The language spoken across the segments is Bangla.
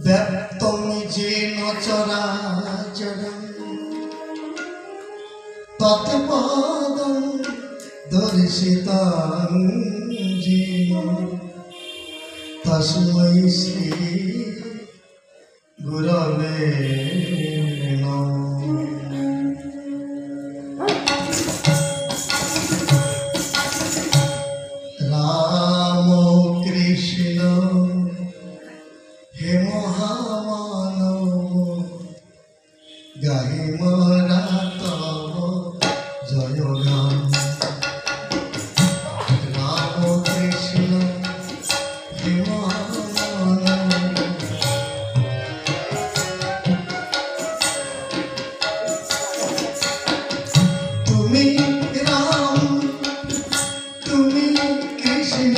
ব্যক্তং যেন চরাচরং তৎপদং দর্শিতং যেন তস্मै শ্রী গুরবে নমঃ। রাম কৃষ্ণ হে মহামানব গাহি মোরা তব জয় গান। রাম কৃষ্ণ হে মহামানব তুমি রাম তুমি কৃষ্ণ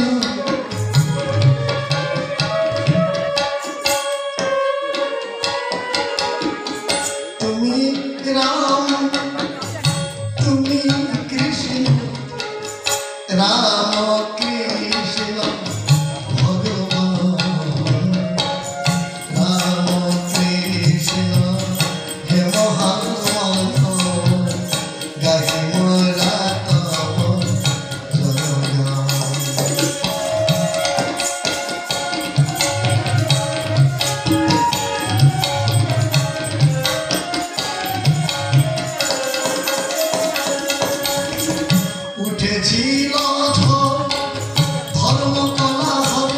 তুমি রাম তুমি কৃষ্ণ রাম কৃষ্ণ ভগবান। রাম কৃষ্ণ হে মহামানব গাহি মোরা তব জয় গান। উঠেছিল ধর্ম কলাহল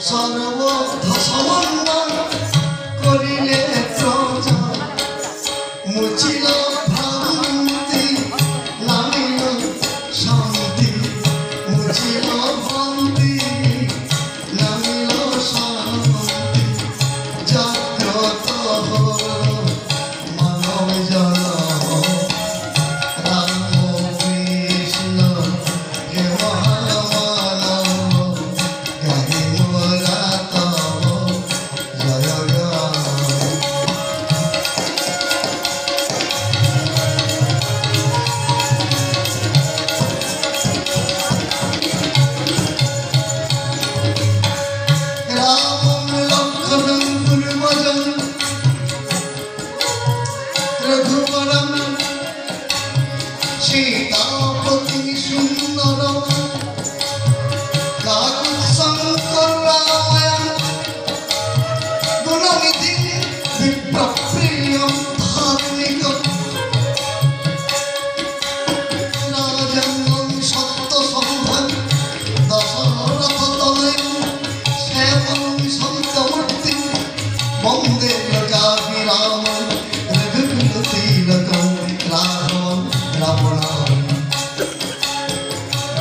সর্বধ সমন্বয় করিলে প্রচার। মুছিল ভ্রান্তি নামিল শান্তি মুছিল ভ্রান্তি নামিল শান্তি। জাগ্রত হল মানব জনম রাম কৃষ্ণ হে মহামানব গাহি মোরা তব জয় গান। রামং লক্ষ্মণং পূর্বজং রঘুবরং সীতাপতি সুন্দরম কাকুৎসংকর রামায় গুণনিধি বিপ্রপ্রিয়ম ধার্মিকম। রাজন্যং সত্যসন্ধং দশরথতনয়ং শ্যামং সত্যমূর্তি বন্দে প্রজাভিরামং রঘুকুলতিলকং রাঘবং রাবণাম।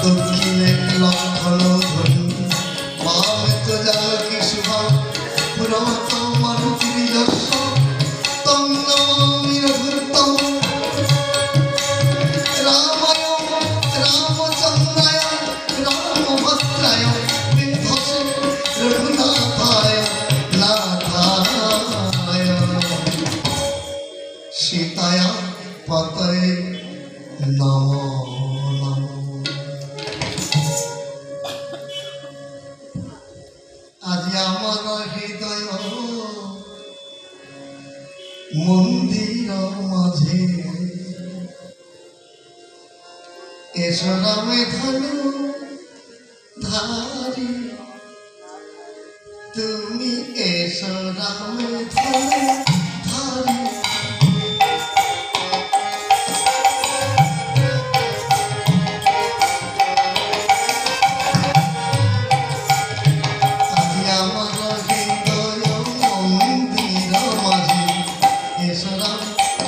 দক্ষিণে লক্ষণ ধ্বনি বামে তো জানকী শুভং পুরত মারুতির্যস্য তং নমামি রঘুত্তম। রামায় রামচন্দ্রায় রামভদ্রায় বিন্ধসে রঘুনাথায় নাথায় সীতায়া পতয়ে নমো নমঃ। আজি আমার হৃদয় মন্দির মাঝে এসো রামে ধনু ধারি তুমি এসো রামে ধনু ধারি। আজি আমার হৃদয় মন্দির মাঝে এসো রাম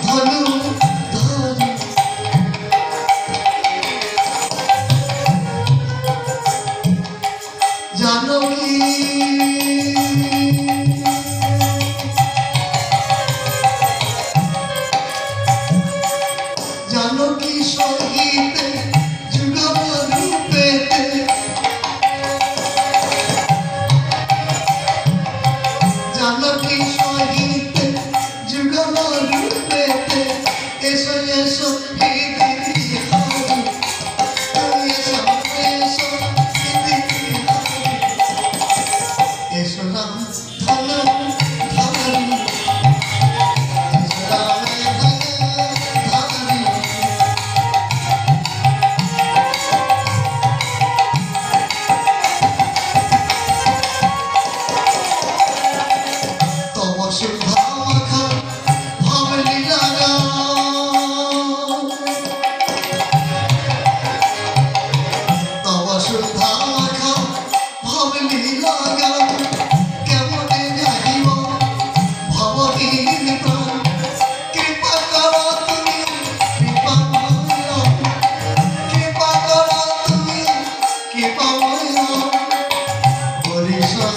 ধনু ধারি। জানকী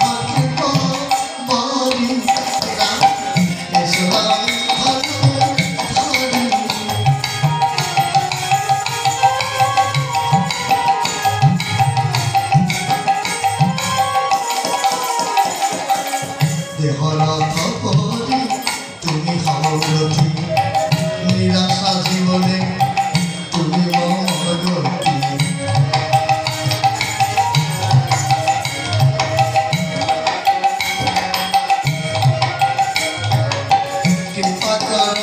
থাকে বাড়ি এসো রাম ধনুধারী দেহরথ পরি তুমি হও রথী নিরাশা জীবনে তুমি মম গতি কৃপা কর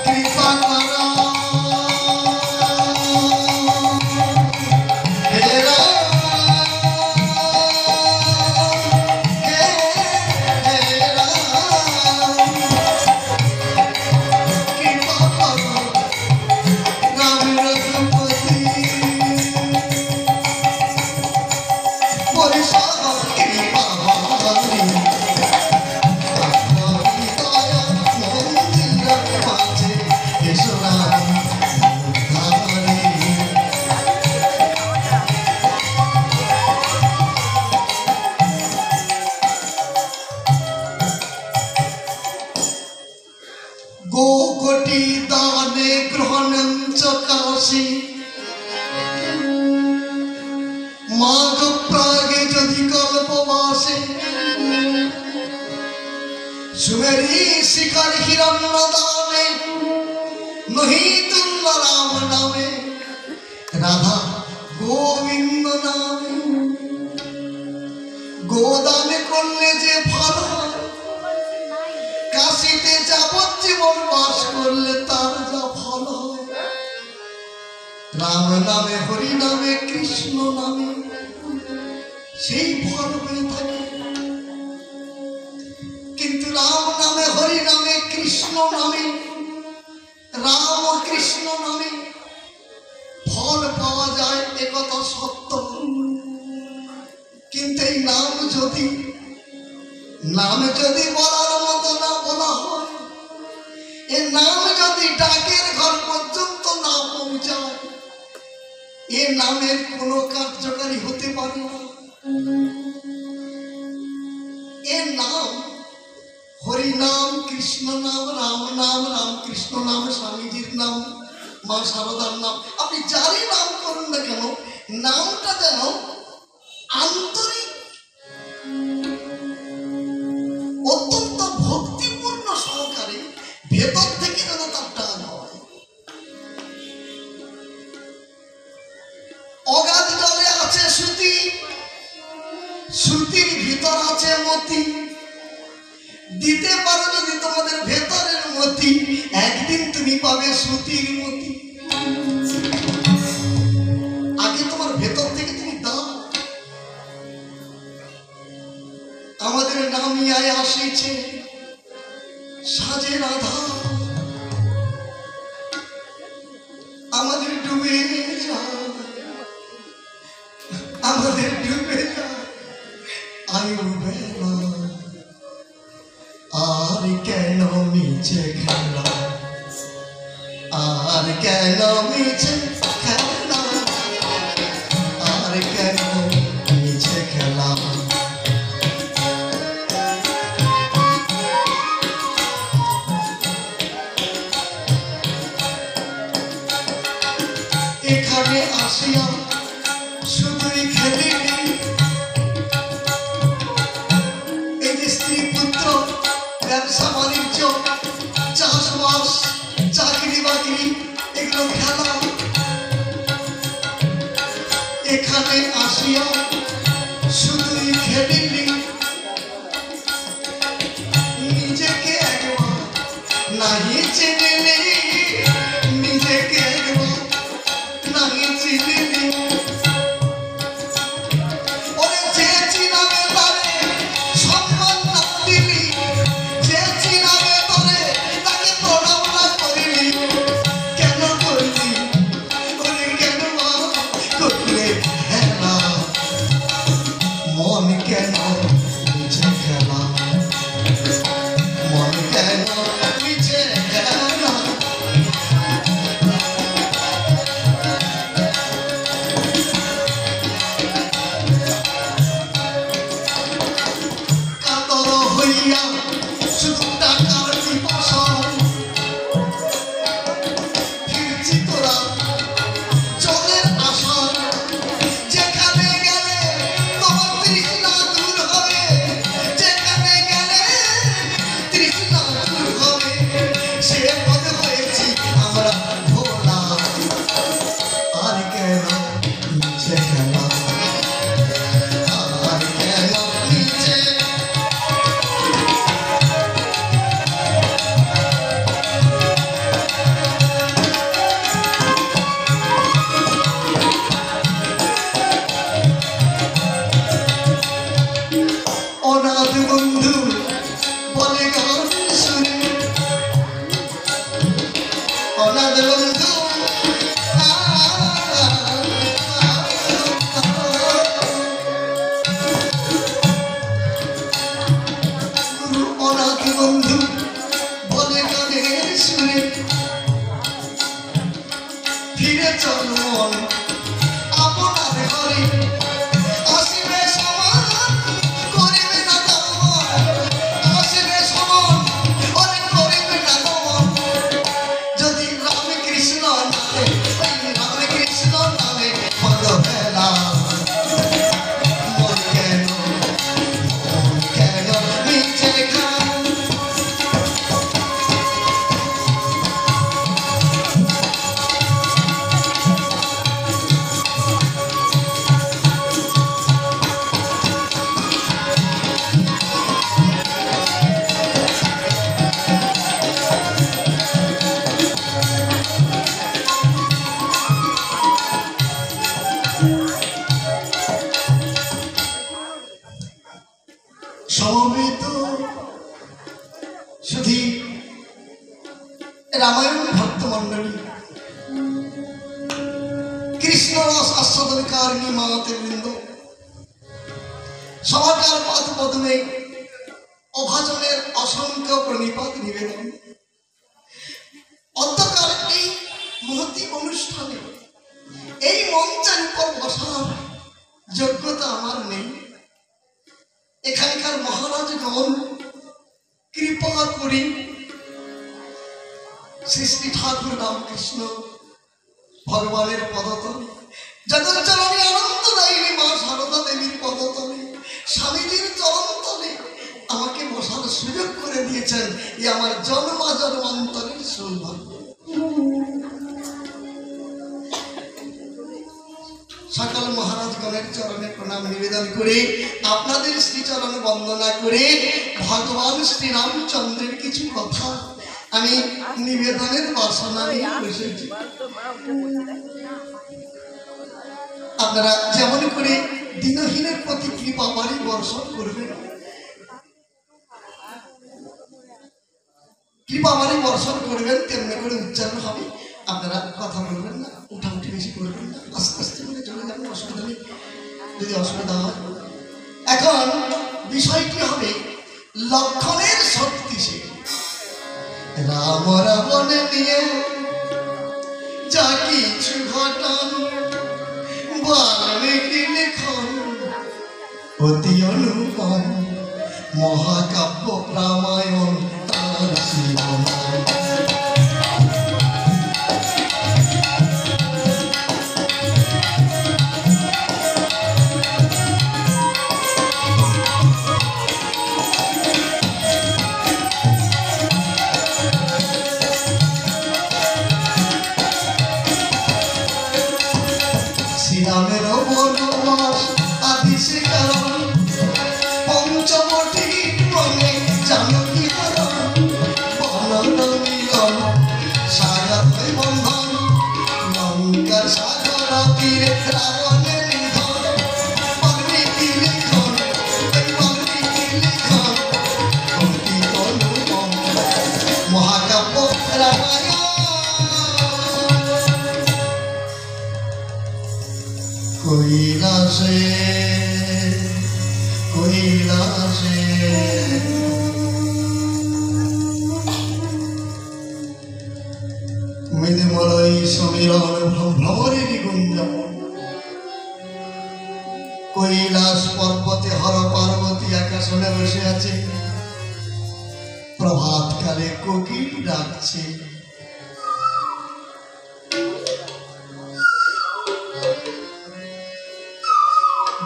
কৃপা কর হে রাম হে রাম কৃপা কর রাম রঘুপতি পরিষদ কৃপা হরি দয়া মন্দির মাঝে এসো রাম ধনুধারী গোকটি দানে গ্রহণং চকাশি মাঘ প্রাগে যদি কল্পবাসে সুমেরি শিখর হিরণ্য দানে নহি তুল্য রাম নামে রাধা গোবিন্দ নামে গোদানে করলে যে ফল হয় কাশিতে যাবজ্জীবন বাস করলে তার যা ফল হয় রাম নামে হরি নামে কৃষ্ণ নামে সেই ফল হয়ে থাকে কিন্তু রাম নামে হরি নামে কৃষ্ণ নামে রাম ও কৃষ্ণ নামে ফল পাওয়া যায় একথা সত্য কিন্তু এই নাম যদি বলার মতো না বলা হয় এ নাম যদি ডাকের ঘর পর্যন্ত না পৌঁছায় এ নামের কোনো কার্যকারী হতে পারে না এ নাম হরি নাম কৃষ্ণ নাম রাম নাম রামকৃষ্ণ নাম স্বামীজির নাম মা শারদার নাম আপনি যারই নাম করুন না কেন নামটা যেন আন্তরিক অত্যন্ত ভক্তিপূর্ণ সহকারে ভেতর থেকে যেন তার টান হয় অগাধ জলে আছে শ্রুতি শ্রুতির ভিতর আছে মতি দিতে পারো যদি তোমাদের ভেতরের মতি একদিন তুমি পাবে শ্রুতির মতি আগে তোমার ভেতর থেকে তুমি দাও আমাদের নামিয়ায় আসিছে সাজে রাধা আমাদের ডুবে যায় আমাদের ডুবে যায় আয়ু বেলা আর কেন মিছে খেলা আর কেন মিছে খেলা আর কেন মিছে খেলা এখানে আসিয়া শুধুই খেলিনি এই যে স্ত্রী পুত্র ব্যবসা বাণিজ্য চাষবাস চাকরি বাকরি এগুলো খেলা এখানে আসিয়া শুধুই খেলিনি নিজেকে একবার নাহি চিনিনি নিজেকে একবার নাহি চিনিনি ওরে যে চিনাবে তারে সম্মান না দিলি যে চিনাবে তোরে তাকে প্রণাম না করিলি কেন করলি ওরে কেন করলে হেলা মন কেন মিছে খেলা মন কেন মিছে খেলা আগমন আপনার ঘরে আসিবে সমান করিবে না দমন আসিবে সমান ওরে করিবে না দমন যদি রাম কৃষ্ণ নামে ওই রাম কৃষ্ণ নামে ভগবে না মন কেন মিছে খান সমবেত শুধু রামায়ণ ভক্তমণ্ডলী কৃষ্ণ রস আস্বাদনকারিণী মাতৃবৃন্দ সমাকার পাদ পদ্মে অভাজনের অসংখ্য প্রণিপাত নিবেদন অন্তকার এই মহতি অনুষ্ঠানে এই মঞ্চের উপর বসার যোগ্যতা আমার নেই এখানকার মহারাজগণ কৃপা করি শ্রী শ্রী ঠাকুর রামকৃষ্ণ ভগবানের পদতলে জগজ্জননী আনন্দদায়িনী মা সারদা দেবীর পদতলে স্বামীজির চরণতলে আমাকে বসার সুযোগ করে দিয়েছেন এ আমার জন্মান্তরের সৌভাগ্য সকল মহারাজগণের চরণে প্রণাম নিবেদন করে আপনাদের শ্রীচরণ বন্দনা করে ভগবান শ্রীরামচন্দ্রের কিছু কথা আমি নিবেদনের বাসনা নিয়ে বসেছি আপনারা যেমন করে দিনহীনের প্রতি কৃপাবাড়ি বর্ষণ করবেন কৃপাবাড়ি বর্ষণ করবেন তেমনি করে উচ্চারণ হবে আপনারা কথা বলবেন না উঠাউঠি বেশি করবেন না আস্তে আস্তে করে চলে যাবেন অসুবিধা নেই যদি অসুবিধা হয় এখন বিষয়টি হবে লক্ষণের শক্তি সে রাম রাবণ নিয়ে যা কিছু ঘটন বাল্মীকি লিখন অতি অনুপম মহাকাব্য রামায়ণ তার শিবনাম শ্রীরামেরও বনবাস আদি সে কারণ পঞ্চবটী মনে জানকী হরণ বনন মিলন সাগর হয়ে বন্ধন লঙ্কার সাগর তীরে রাবণের নিধন বাল্মীকি লিখন বাল্মীকি লিখন অতি অনুপম মহাকাব্য রামায়ণ কৈলাসে কৈলাসে মেদিমলয় সমীরণ ভ্রমরের গুঞ্জন কৈলাস পর্বতে হর পার্বতী আকাশনে বসে আছে প্রভাতকালে কোকিল ডাকছে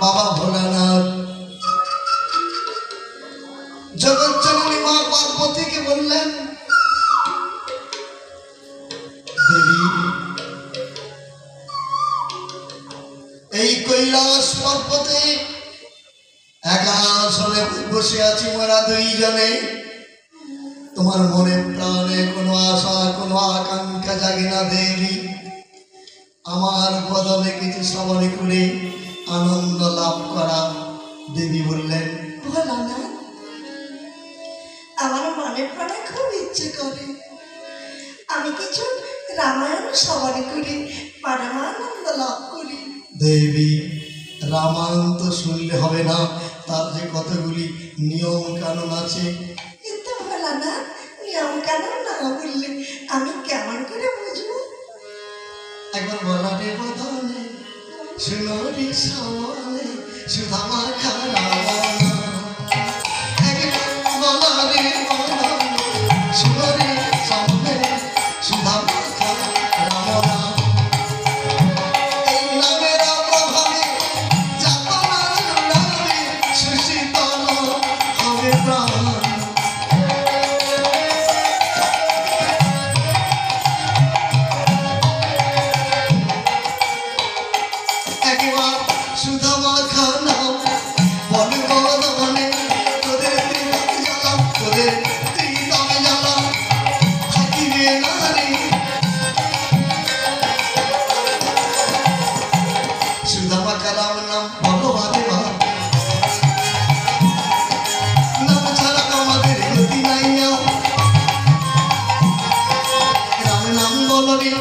বাবা ভোলানাথ জগজ্জননী মা পার্বতীকে বললেন দেবী এই কৈলাস পর্বতে একাশনে বসে আছি মোরা দুইজনে তোমার মনে প্রাণে কোনো আশা কোনো আকাঙ্ক্ষা জাগে না দেবী আমার বদলে কিছু শ্রবণ করে আনন্দ লাভ করা দেবী বললেন ভোলানাথ আমার মনে প্রাণে খুব ইচ্ছে করে আমি কিছু রামায়ণ শ্রবণ করি পরমানন্দ লাভ করি দেবী রামায়ণ তো শুনলে হবে না তার যে কতগুলি নিয়ম কানুন আছে কিন্তু ভোলানাথ নিয়ম কানুন না বললে আমি কেমন করে বুঝবো একবার বলারে বদনে সুনরি সামনে সুধামা খানা একবার বলারে বদনে সুনরি সামনে সুধামা খানা রামনা এই নামের প্রভাবে যাতনা জুড়াবে সুশীতল হবে প্রাণ সুধামা খানা বল বদনে তোদের ত্রিদম জ্বালা তোদের ত্রিদম জ্বালা থাকিবে না রে সুধামা কালাম নাম বলো বাদে বা নাম ছাড়া আমাদের গতি নাই রাম নাম বলো রে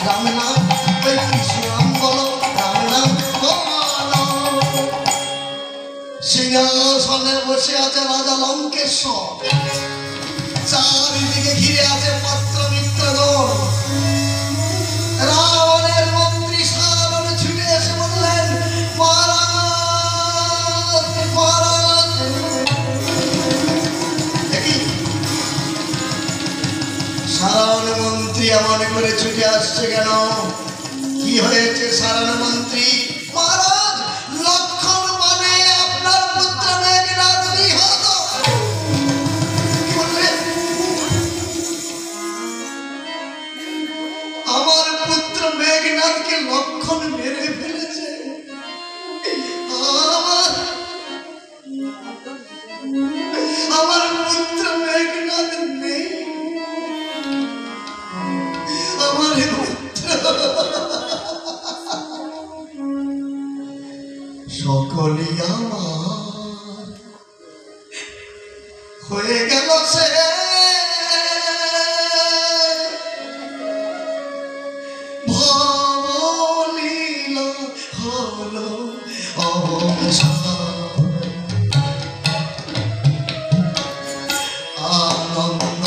রাম নাম কৃষ্ণ নাম বলো সিংহাসনে বসে আছে রাজা লঙ্কেশ্বর চারিদিকে ঘিরে আছে পাত্র মিত্রগণ রাবণের মন্ত্রী সারণ ছুটে এসে বললেন মহারাজ মহারাজ সারণ মন্ত্রী এমন করে ছুটে আসছে কেন কি হয়েছে সারণ মন্ত্রী মহারাজ লক্ষণ মানে আপনার পুত্র মেঘনাদ নিহত আমার পুত্র মেঘনাদকে লক্ষণ মেরে ফেলেছে আমার পুত্র মেঘনাদ নেই আমার পুত্র সকলি আমার হয়ে গেল সে ভবলীল হলো আনন্দ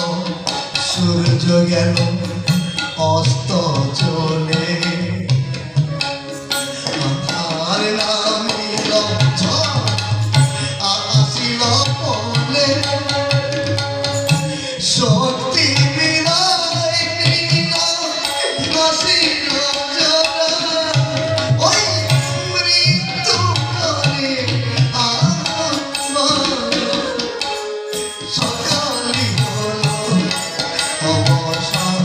সূর্য গেল অস্ত চলে আর নামিল আসিল পলে শক্তি বিদায় আসিল ওই মৃত্যু করে সকালি হলো অবসান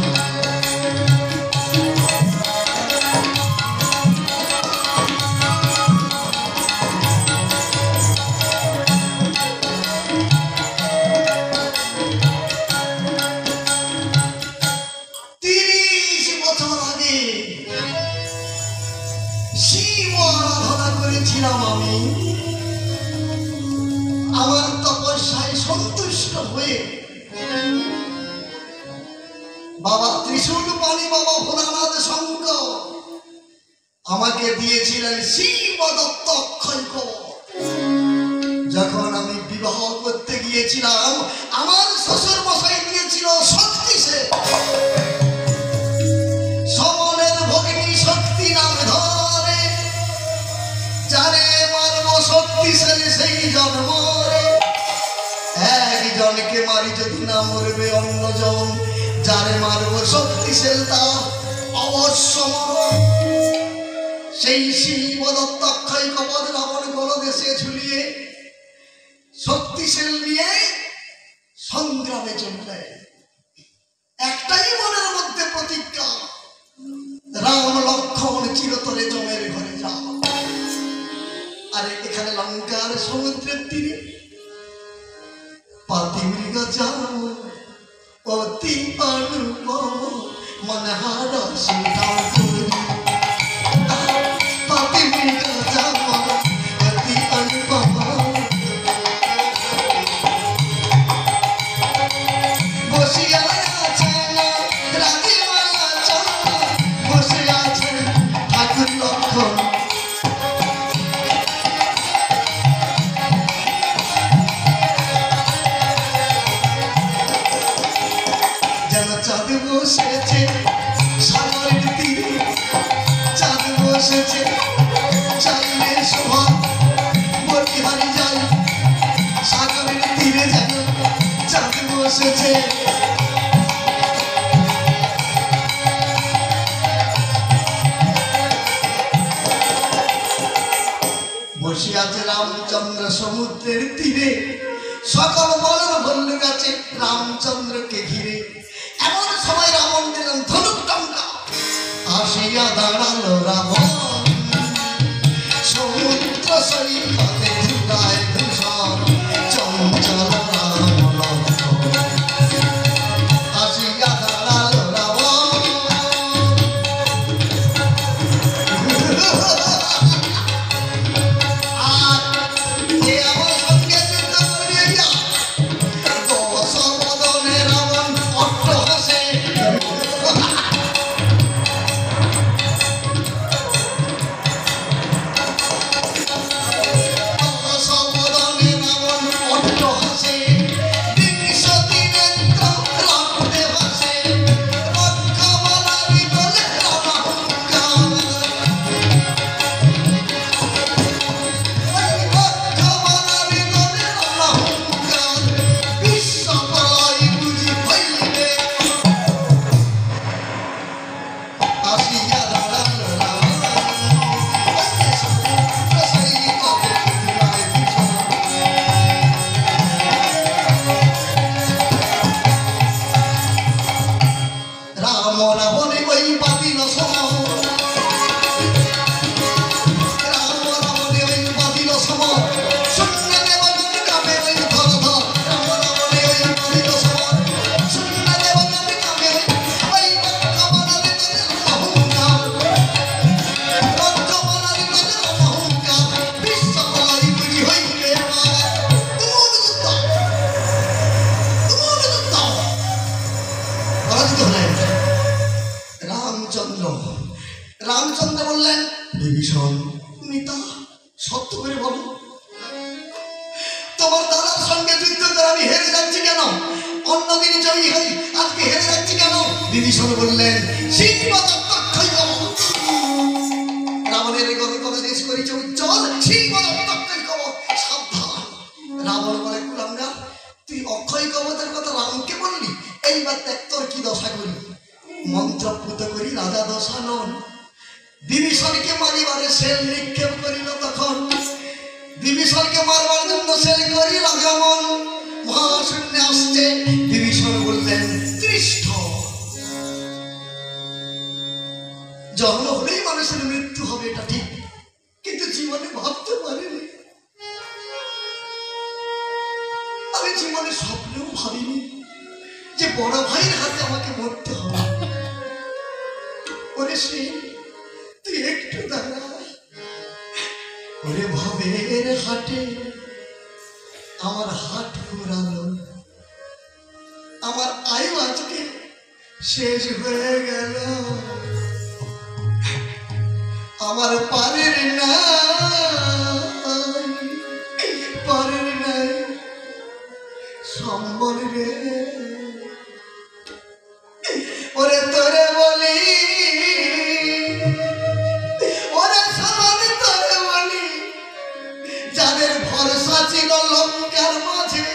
শিব আরাধনা করেছিলাম আমি আমার তপস্যায় সন্তুষ্ট হয়ে বাবা ত্রিশূল পানি বাবা ভোলানাথ শঙ্কর আমাকে দিয়েছিলেন শিব দত্ত অক্ষয় কবচ যখন আমি বিবাহ করতে গিয়েছিলাম আমার শ্বশুর মশাই দিয়েছিল শক্তি সে সমনের ভগিনী শক্তি নাম ধরে যারে মারব শক্তিশালী সেই জন্ম একজনকে মারি যদি না মরবে অন্যজন যারে মারব শক্তিশাল তার অবশ্য মরণ সেই শিব দত্ত অক্ষয় কবচ রাবণ গলদেশে ঝুলিয়ে শক্তিশাল নিয়ে সংগ্রামে চললে একটাই মনের মধ্যে প্রতিজ্ঞা রাম লক্ষ্মণ চিরতরে জমের ঘরে যাও আর এখানে লঙ্কার সমুদ্রের তীরে পাতি মৃগ যাও অতি অনুপম মনহার সুধাম পাতি মৃগ যাও অতি অনুপম বসিয়া আছেন রাজিমালা চন্দ্র বসে আছেন ঠাকুর লক্ষ্মণ যেন চাঁদ বসেছে সাগরের তীরে এসেছে। বসে আছে রামচন্দ্র সমুদ্রের তীরে, সকল বলর ভল্লুক আছে রামচন্দ্রকে ঘিরে। এমন সময় রাবণ দিলেন ধনুক টঙ্কা, আসিয়া দাঁড়ালো রাবণ সমুদ্র সৈকতে ধুলায় ধূসর চঞ্চল রাম লক্ষ্মণ। আসিয়া দাঁড়ালো রাবণ আর এ আমার সঙ্গে যুদ্ধ করিয়া দশ বদনে রাবণ অট্ট হাসে। রামচন্দ্র বললেন, বিভীষণ মিতা সত্য করে বলো, তোমার দাদার সঙ্গে যুদ্ধ করে আমি হেরে যাচ্ছি কেন? অন্যদিন জয়ী হই, আজকে হেরে যাচ্ছি কেন? বিভীষণ বললেন, রাবণের গলে গলে দেশ করেছে উজ্জ্বল, সাবধান। রাবণ বলে, কুলাঙ্গা তুই অক্ষয় কবচের কথা রামকে বললি, এইবার দেখ তোর কি দশা করি। মন্ত্রপুত করি রাজা দশানন, বিভীষণকে মারিবারে সেল নিক্ষেপ করিল তখন। বিভীষণকে মারবার জন্য সেল করিল আগমন, মহাশূন্যে আসছে। বিভীষণ বললেন, তৃষ্ঠ। জন্ম হলেই মানুষের মৃত্যু হবে এটা ঠিক, কিন্তু জীবনে ভাবতে পারিনি, আমি জীবনে স্বপ্নেও ভাবিনি যে বড় ভাইয়ের হাতে আমাকে মরতে হবে। ওরে সে তুই একটু দাঁড়া, ওরে ভবের হাটে আমার হাট ফুরালো, আমার আয়ু আজকে শেষ হয়ে গেল, আমার পারের নাই সম্বল রে। ওরে তোরে বলি, ওরে সমান তোরে বলি, যাদের ভরসা ছিল লঙ্কার মাঝে,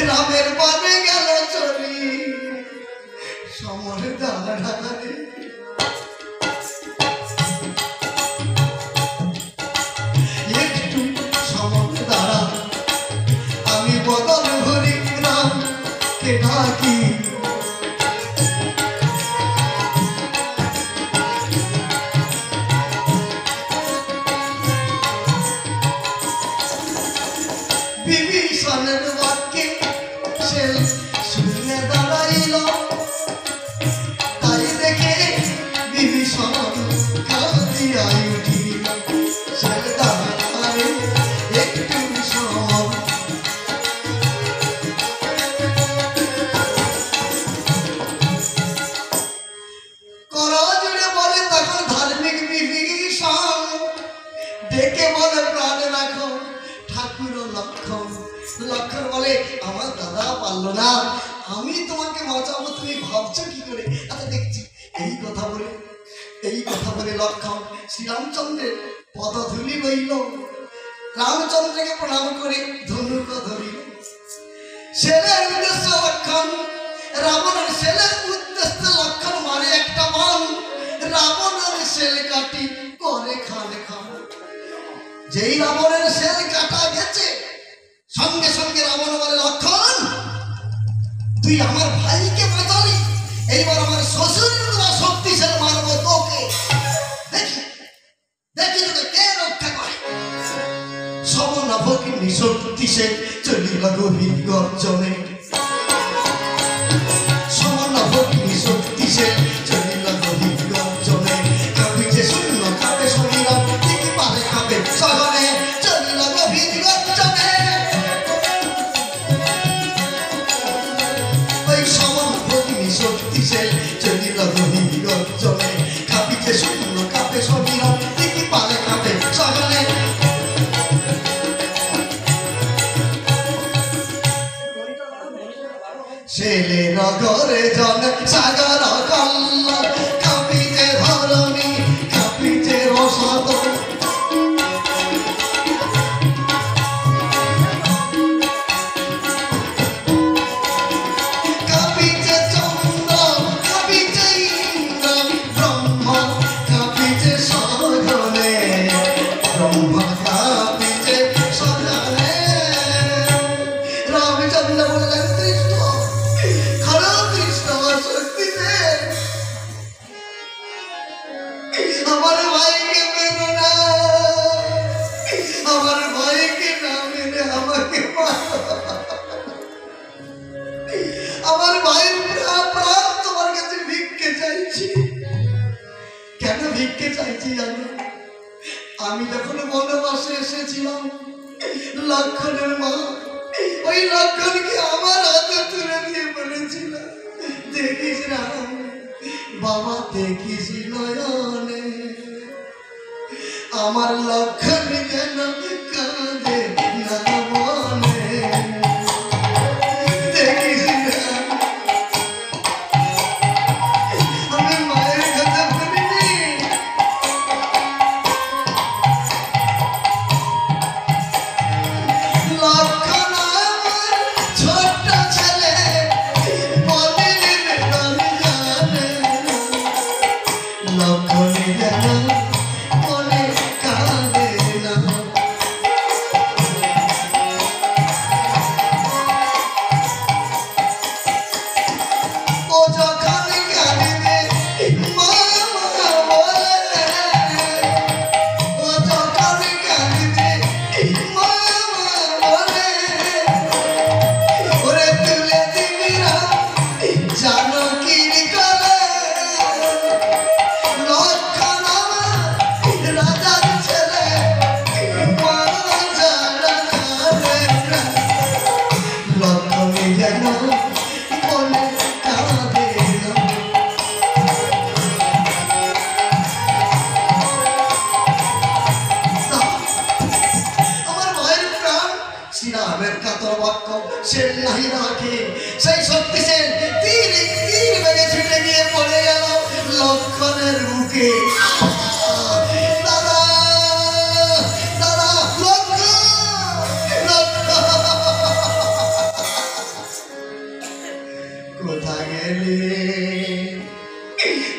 রামের বনে গেল চলি, সমর দাঁড়ারে। একটু সমর দাঁড়া, আমি বদল হরি রামকে ডাকি। বিভীষণের বাক্যে সে শুনে দাঁড়াইল, তাই দেখে বিভীষণ কাঁদিয়া উঠিল। সে দাঁড়ারে একটু সময়, করা জুড়ে বলে তখন ধার্মিক বিভীষণ, ডেকে বলে প্রাণ রাখো ঠাকুর লক্ষণ। লক্ষণ বলে, আমার দাদা পারলো না, আমি তোমাকে বাঁচাবো, তুমি ভাবছো কি করে? আচ্ছা দেখছি। এই কথা বলে লক্ষণ শ্রীরামচন্দ্রের পদধূলি লইল, রামচন্দ্রকে প্রণাম করে ধনুক ধরিল। ছেলের উদ্দেশ্য লক্ষণ, রাবণের ছেলের উদ্দেশ্য লক্ষণ মানে একটা মান, রাবণের ছেল কাটি করে খান খান। যেই রাবণের ছেল কাটা গেছে সঙ্গে সঙ্গে রাবণ বলে, লক্ষণ তুই আমার ভাইকে বাঁচালি, এইবার আমার শ্বশুরের দ্বারা শক্তিশালী মারবো তোকে, দেখি দেখি তোকে কে রক্ষা করে। সমনা ভগিনী শক্তিশালী চলিল গভীর গর্জনে, সমনা ভগিনী শক্তিশালী চলিল গভীর গর্জনে, কাঁপিছে শূন্য কাঁপে শরীর, কি পারে কাঁপে সগনে, চলিল গভীর গর্জনে। ওই সমনা ভগিনী শক্তিশালী চলিল গভীর গর্জনে, কাঁপিছে শূন্য কাঁপে শরীর, কি পারে কাঁপে সগনে। ছেলের ঘরে জন সাগর কল্লা, কাঁপিতে ধরণী কাঁপিতে রসদ, কাঁপিতে চন্দ্র কাঁপিতে ইন্দ্র, ব্রহ্ম কাঁপিতে সগনে, ব্রহ্ম কাঁপিতে সগনে। রামচন্দ্র বললেন, কৃষ্ণ আমার ভাইকে মেরো না, আমার ভাইকে না মেরে আমাকে মারো, আমার ভাইয়ের প্রাণ তোমার কাছে ভিক্ষে চাইছি। কেন ভিক্ষে চাইছি জানো? আমি যখন বনবাসে এসেছিলাম, লক্ষণের মা ওই লক্ষণকে আমার হাতে তুলে দিয়ে বলেছিল, দেখিস না বাবা, দেখিস নয়নে আমার লক্ষণ যেন কাঁদে না মনে, দেখিস না। আমি মায়ের কথা বলিনি, লক্ষণ আমার ছোট্ট ছেলে বলিনি বেদন জানে, লক্ষণ যেন মনে কাঁদে না। ও যখন কাঁদবে মামা বলে, ও যখন কাঁদবে মামা বলে, ওরে তুলে দিবি না জানকীর কোলে, লক্ষণ আমার রাজার ছেলে মা যারা জানে না, লক্ষণ যেন মনে কাঁদে না। আমার মায়ের প্রাণ শ্রীরামের কাতর বাক্য সে নাহি রাখে, সেই শক্তি সে তীর তীর বেগে ছুটে গিয়ে পড়ে গেল লক্ষণের বুকে। দাদা দাদা, লক্ষণ কোথায় গেলি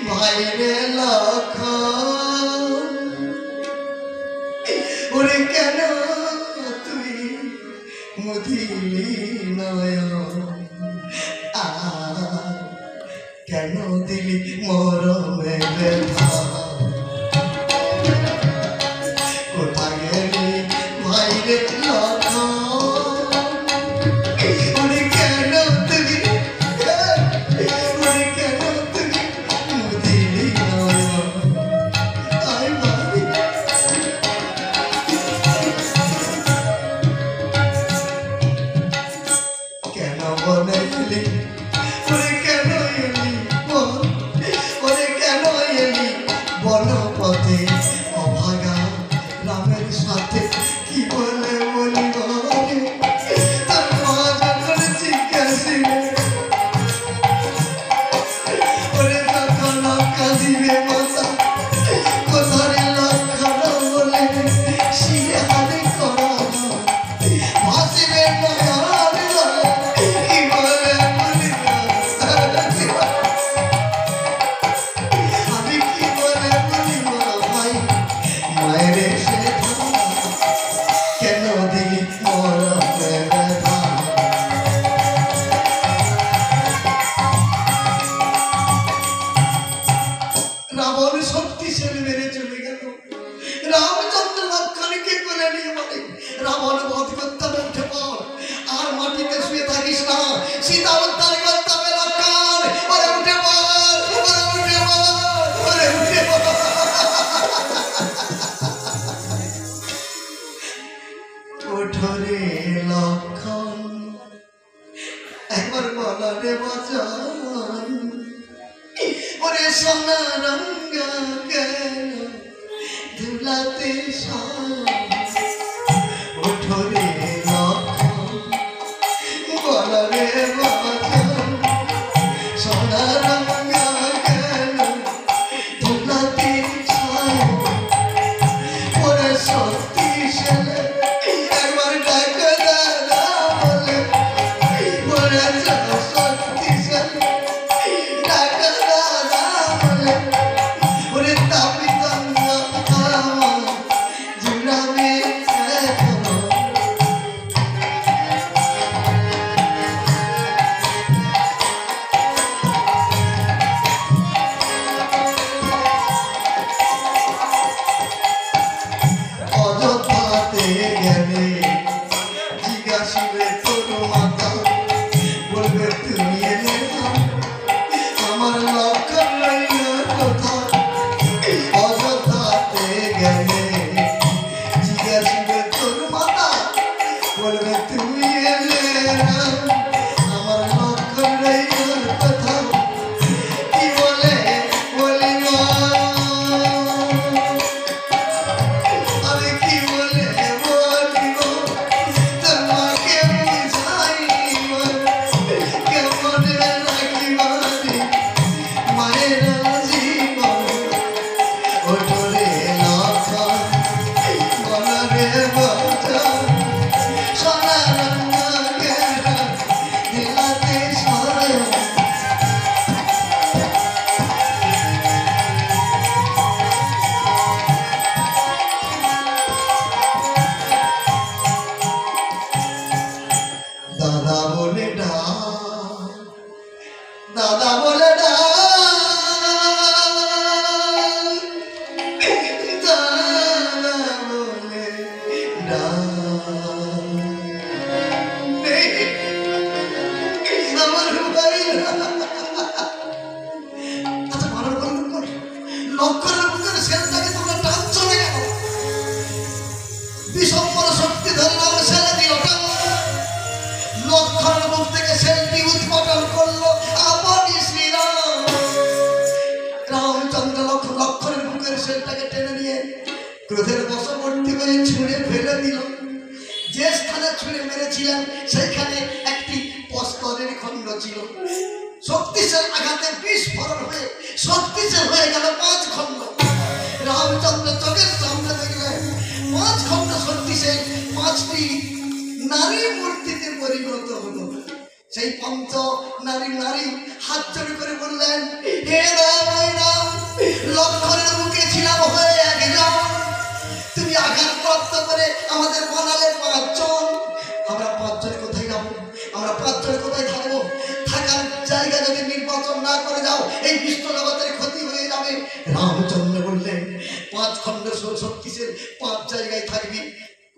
ভাইরে লক্ষণ, ওরে কেন তুই মুদিলি নয়ন, আর কেন দিলি মরমের ব্যথা, কোথায় গেলি ভাইরে লক্ষণ, ওরে কেন তুই, ওরে কেন তুই মুদিলি নয়ন, আয় ভাই কেন বলে এলি, ওরে কেন এলি, ওরে কেন এলি গলারে বাজান ওরে সোনা রঙ্গা কেন ধুলাতে ওঠরে গলারে বাজান সোনা রঙ্গা কেন ধুলাতে ওরে সত্যি ছেলে একবার ডাকে দাদা বলে ওরে সত্যি ছেলে ডাকে দাদা বলে ওরে তাপি তঙ্গা আমার জুড়াবে অযোধ্যাতে গেলে জিজ্ঞাসিবে তোর মাতা বলবে তুমি এলে আমার লক্ষ্য রইল কোথায় অযোধ্যাতে গেলে জিজ্ঞাসিবে তোর মাতা বলবে তুমি এলে আমার লক্ষ্য রইল কোথায় কি বলে বলি মা আমি কি বলে বলিব তোমাকে বুঝাইব কেমন রাখিবানি মায়ের জীবন ওঠরে লাখা গলারে বাজান সোনা রঙ্গা কেন দিলাতে ছায়া দাদা বলে ডাক দাদা বলে ডাক দাদা বলে ডাক নেই আমার ভাই আচ্ছা ভালো বন্ধু কর লক্ষ্যের বুকের ছেলেটাকে তোমরা টানছো না কেন বিশম্বর শক্তি ধরলাম ছেলে দিল টান লক্ষণ মুখ থেকে সেলটি উৎপাদন করলো আপনি শ্রীরাম রামচন্দ্র লক্ষণের বুকের সেলটাকে টেনে নিয়ে ক্রোধের বশবর্তী হয়ে ছুঁড়ে ফেলে দিল যে স্থানে ছুঁড়ে মেরেছিলেন সেইখানে একটি প্রস্তরের খণ্ড ছিল শক্তিশাল আঘাতে বিস্ফোরণ হয়ে শক্তিশাল হয়ে গেল 5 খণ্ড রামচন্দ্র চোখের সামনে দেখলেন 5 খণ্ড শক্তিশাল 5টি নারী মূর্তিতে পরিণত হলো সেই পঞ্চ নারী হাত জড়ি করে বললেন হে রাম লক্ষণের মুখে ছিলাম হয়ে একজন তুমি আঘাতপ্রাপ্ত করে আমাদের বানালে 5 জন আমরা 5 জন কোথায় যাবো আমরা 5 জন কোথায় থাকবো থাকার জায়গা যদি নির্বাচন না করে যাও এই বিশ্ব জগতের ক্ষতি হয়ে যাবে রামচন্দ্র বললেন 5 খণ্ড শক্তিশালী 5 জায়গায় থাকবি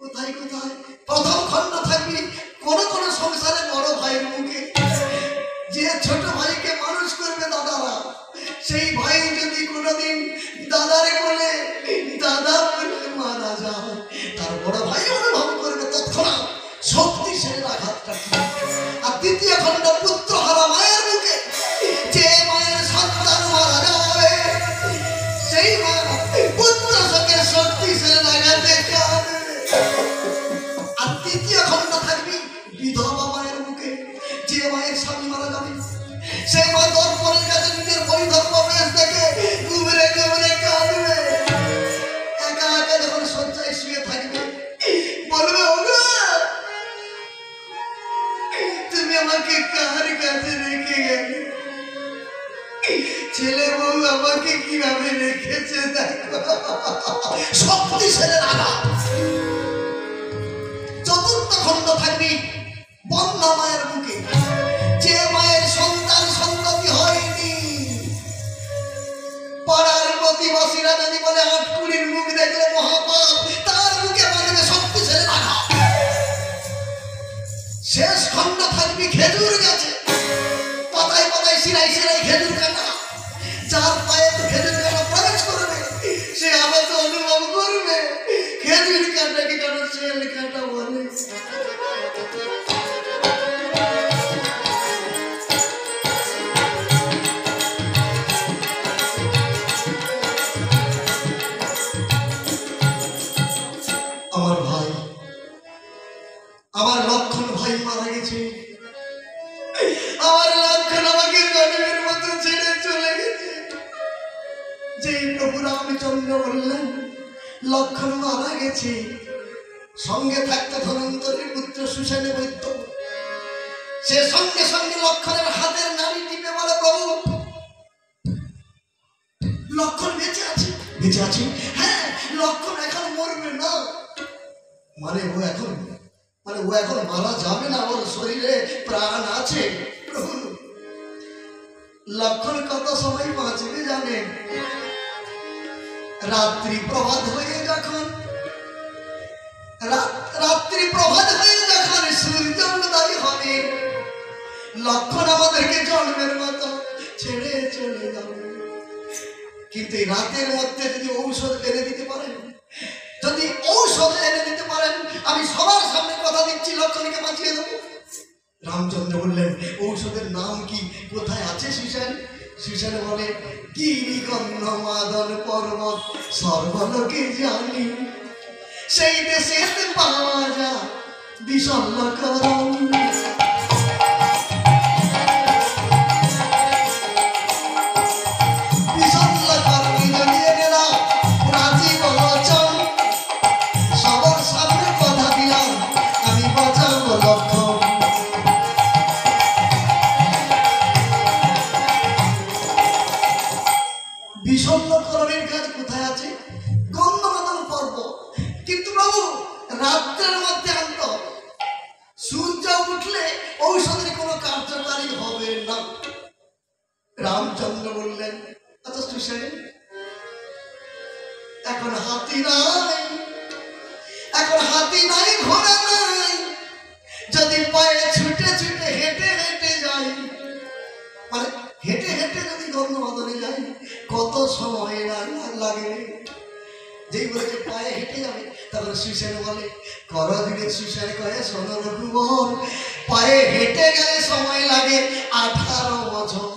কোথায় কোথায় প্রথম খণ্ড থাকবি কোন কোন সংসারে বড় ভাইয়ের মুখে যে ছোট ভাইকে মানুষ করবে দাদারা সেই ভাই যদি কোনোদিন দাদারে বলে দাদা বলে মারা যায় তার বড় ভাই অনুভব করবে তৎক্ষণাৎ শক্তিশালী আঘাতটা আর দ্বিতীয় খণ্ড পুত্র হারা মায়ের মুখে যে মায়ের সন্তান মারা যাবে সেই মা পুত্র সঙ্গে শক্তিশালী আঘাতে কাঁদবে আর তৃতীয় খণ্ড থাকবি বিধবা মায়ের মুখে যে মায়ের স্বামী মারা যাবে সেই মা দর্পণের কাছে নিজের বৈধব্য বেশ দেখে ঘুমরে ঘুমরে কাঁদবে একা একা যখন শয্যায় শুয়ে থাকবে বলবে ওগো তুমি আমাকে কার কাছে রেখে গেলে ছেলে বউ আমাকে কিভাবে রেখেছে দেখো শক্তিশালী আঘাত চতুর্থ খণ্ড থাকবি বন্ধা মায়ের বুকে যে মায়ের সন্তান সন্ততি হয়নি পাড়ার প্রতিবাসীরা যদি বলে 8 কুড়ির মুখ দেখলে মহাপাপ তার মুখে বাঁধবে শক্তিশালী আঘাত শেষ খণ্ড থাকবি খেজুর গাছে পাতায় পাতায় শিরাই শিরাই খেজুর কাটা যার পায়ে তো খেজুর কাটা প্রবেশ করবে সে আবার তো অনুভব করবে খেজুর কাটাকে কেন শেল কাটা বলে আমার লক্ষণ ভাই মারা গেছে, আমার লক্ষণ আমাকে জন্মের মতো ছেড়ে চলে গেছে। যে প্রভু রামচন্দ্র বললেন লক্ষণ মারা গেছে, সঙ্গে থাকতে ধনন্তরের পুত্র সুসেন বৈদ্য, সে সঙ্গে সঙ্গে লক্ষণের হাতের নাড়ি টিপে বলে, প্রভু লক্ষণ বেঁচে আছে। বেঁচে আছে? হ্যাঁ, লক্ষণ এখন মরবে না। মানে ও এখন মারা যাবে না, ওর শরীরে প্রাণ আছে। প্রভু লক্ষণ কত সময় বাঁচবে জানেন? রাত্রি প্রভাত হয়ে যখন সূর্যোদয় হবে, লক্ষণ আমাদেরকে জন্মের মতো ছেড়ে চলে যাবে। কিন্তু এই রাতের মধ্যে যদি ঔষধ এনে দিতে পারেন, আমি সবার সামনে কথা দিচ্ছি, লক্ষণকে বাঁচিয়ে দেবো। রামচন্দ্র বললেন ঔষধের নাম কি, কোথায় আছে সুসেন? সুসেন বলে, গিরিগন্ধ মাদন পর্বত সর্বলোকে জানি, সেই দেশে পাওয়া যায় বিষল্যকরণ। বিষণ্ণকরণের কাজ কোথায় আছে? গন্ধমাদন পর্ব। কিন্তু বাবু রাত্রের মধ্যে আনত, সূর্য উঠলে ঔষধের কোনো কার্যকারী হবে না। রামচন্দ্র বললেন, আচ্ছা সুসেন, এখন হাতি নাই, ঘোড়া নাই, যদি পায়ে ছুটে ছুটে হেঁটে হেঁটে যাই, মানে হেঁটে হেঁটে যদি গন্ধমাদনে যাই, কত সময় লাগে? যেই বলেছে পায়ে হেঁটে যাবে, তারপরে সুসেন বলে, করদিনে সুসেন কয়ে, শোনো রঘুবর, পায়ে হেঁটে গেলে সময় লাগে 18 বছর,